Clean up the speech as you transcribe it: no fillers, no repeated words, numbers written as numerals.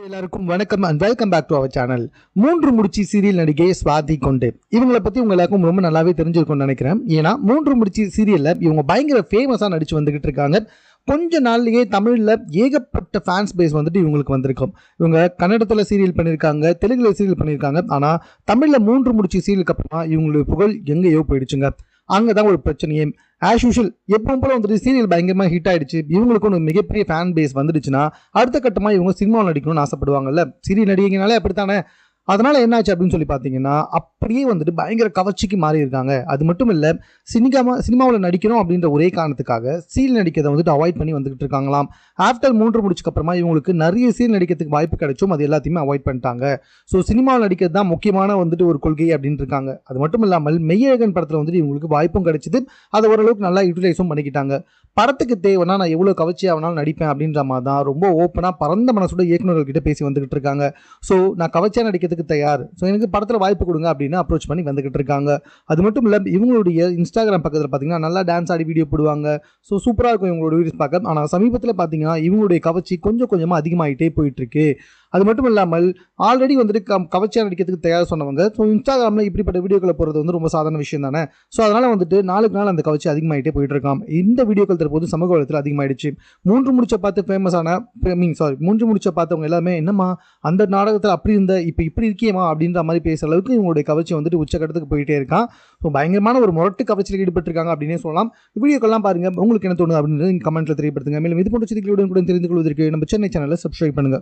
எல்லாருக்கும் வணக்கம் and welcome back to our channel. மூன்று முடிச்சு சீரியல் நடிகை ஸ்வாதி கொண்டு இவங்களை பத்தி உங்க எல்லாருக்கும் ரொம்ப நல்லாவே தெரிஞ்சிருக்கும்னு நினைக்கிறேன். ஏன்னா மூன்று முடிச்சு சீரியல்ல இவங்க பயங்கர ஃபேமஸா நடிச்சு வந்துகிட்டு இருக்காங்க. கொஞ்ச நாள்லயே தமிழ்ல ஏகப்பட்ட ஃபேன்ஸ் பேஸ் வந்துட்டு இவங்களுக்கு வந்திருக்கும். இவங்க கன்னடத்துல சீரியல் பண்ணியிருக்காங்க, தெலுங்குல சீரியல் பண்ணியிருக்காங்க. ஆனா தமிழ்ல மூன்று முடிச்சு சீரியலுக்கு அப்புறமா இவங்களுடைய புகழ் எங்கேயோ போயிடுச்சுங்க. அங்கதான் ஒரு பிரச்சனையே. ஆஸ் யூஷுவல் எப்பவும் போல வந்துட்டு சீரியல் பயங்கரமாக ஹிட் ஆயிடுச்சு, இவங்களுக்கு ஒரு மிகப்பெரிய ஃபேன் பேஸ் வந்துடுச்சுன்னா அடுத்த கட்டமாக இவங்க சினிமாவில் நடிக்கணும்னு ஆசைப்படுவாங்கல்ல. சீரியல் நடிகைனாலே அப்படித்தானே. அதனால என்னாச்சு அப்படின்னு சொல்லி பார்த்தீங்கன்னா அப்படியே வந்துட்டு பயங்கர கவர்ச்சிக்கு மாறி இருக்காங்க. அது மட்டும் இல்லை, சினிமாவில் நடிக்கணும் அப்படின்ற ஒரே காரணத்துக்காக சீரியல் நடிக்கிறதை வந்துட்டு அவாய்ட் பண்ணி வந்துகிட்டு இருக்காங்களாம். ஆஃப்டர் மூன்று முடிச்சுக்கு அப்புறமா இவங்களுக்கு நிறைய சீரியல் நடிக்கிறதுக்கு வாய்ப்பு கிடைச்சும் அது எல்லாத்தையுமே அவாய்ட் பண்ணிட்டாங்க. ஸோ சினிமாவில் நடிக்கிறது தான் முக்கியமான வந்துட்டு ஒரு கொள்கை அப்படின்னு இருக்காங்க. அது மட்டும் இல்லாமல் மெய்யழகன் படத்தில் வந்துட்டு இவங்களுக்கு வாய்ப்பும் கிடைச்சிது, அதை ஓரளவுக்கு நல்லா யூட்டிலைஸும் பண்ணிக்கிட்டாங்க. படத்துக்கு தேவைன்னா நான் எவ்வளோ கவர்ச்சியாக வேணாலும் நடிப்பேன் அப்படின்ற மாதிரி தான் ரொம்ப ஓப்பனாக பரந்த மனசோட இயக்குநர்கள் கிட்ட பேசி வந்துகிட்டு இருக்காங்க. ஸோ நான் கவர்ச்சியாக நடிக்கிறதுக்கு தயார், ஸோ எனக்கு படத்தில் வாய்ப்பு கொடுங்க அப்படின்னு அப்ரோச் பண்ணி வந்துகிட்டு இருக்காங்க. அது மட்டும் இல்லை, இவங்களுடைய இன்ஸ்டாகிராம் பக்கத்தில் பார்த்தீங்கன்னா நல்லா டான்ஸ் ஆடி வீடியோ போடுவாங்க. ஸோ சூப்பராக இருக்கும் இவங்களோட வீடியோஸ் பார்க்க. ஆனால் சமீபத்தில் பார்த்தீங்கன்னா இவங்களுடைய கவர்ச்சி கொஞ்சம் கொஞ்சமாக அதிகமாகிட்டே போயிட்டு இருக்கு. அது மட்டும் இல்லாமல் ஆல்ரெடி வந்துட்டு கவர்ச்சியாக நடிக்கிறதுக்கு தயார் சொன்னவங்க ஸோ இன்ஸ்டாகிராமில் இப்படிப்பட்ட வீடியோக்களை போகிறது வந்து ரொம்ப சாதாரண விஷயம் தானே. ஸோ அதனால் வந்துட்டு நாளுக்கு நாள் அந்த கவர்ச்சி அதிகமாகிட்டே போயிட்டு இருக்காம். இந்த வீடியோக்கள் தற்போது சமூக வளத்தில் அதிகமாகிடுச்சு. மூன்று முடிச்ச பார்த்து ஃபேமஸான மூன்று முடிச்ச பார்த்தவங்க எல்லாமே என்னம்மா அந்த நாடகத்தில் அப்படி இருந்த இப்போ இப்படி இருக்கியமா அப்படின்ற மாதிரி பேசுகிற அளவுக்கு இவங்களுடைய கவர்ச்சி வந்துட்டு உச்சக்கட்டத்துக்கு போயிட்டே இருக்கான். ஸோ பயங்கரமான ஒரு முரட்டு கவர்ச்சியில் ஈடுபட்டிருக்காங்க அப்படின்னே சொல்லலாம். வீடியோக்கெல்லாம் பாருங்கள், உங்களுக்கு என்ன தோணுது அப்படின்னு கமெண்ட்டில் தெரியப்படுத்துங்க. மேலும் இது போன்ற செய்திகளுடன் கூட தெரிந்து கொள்வதற்கு நம்ம சென்னை சேனலை சப்ஸ்கிரைப் பண்ணுங்கள்.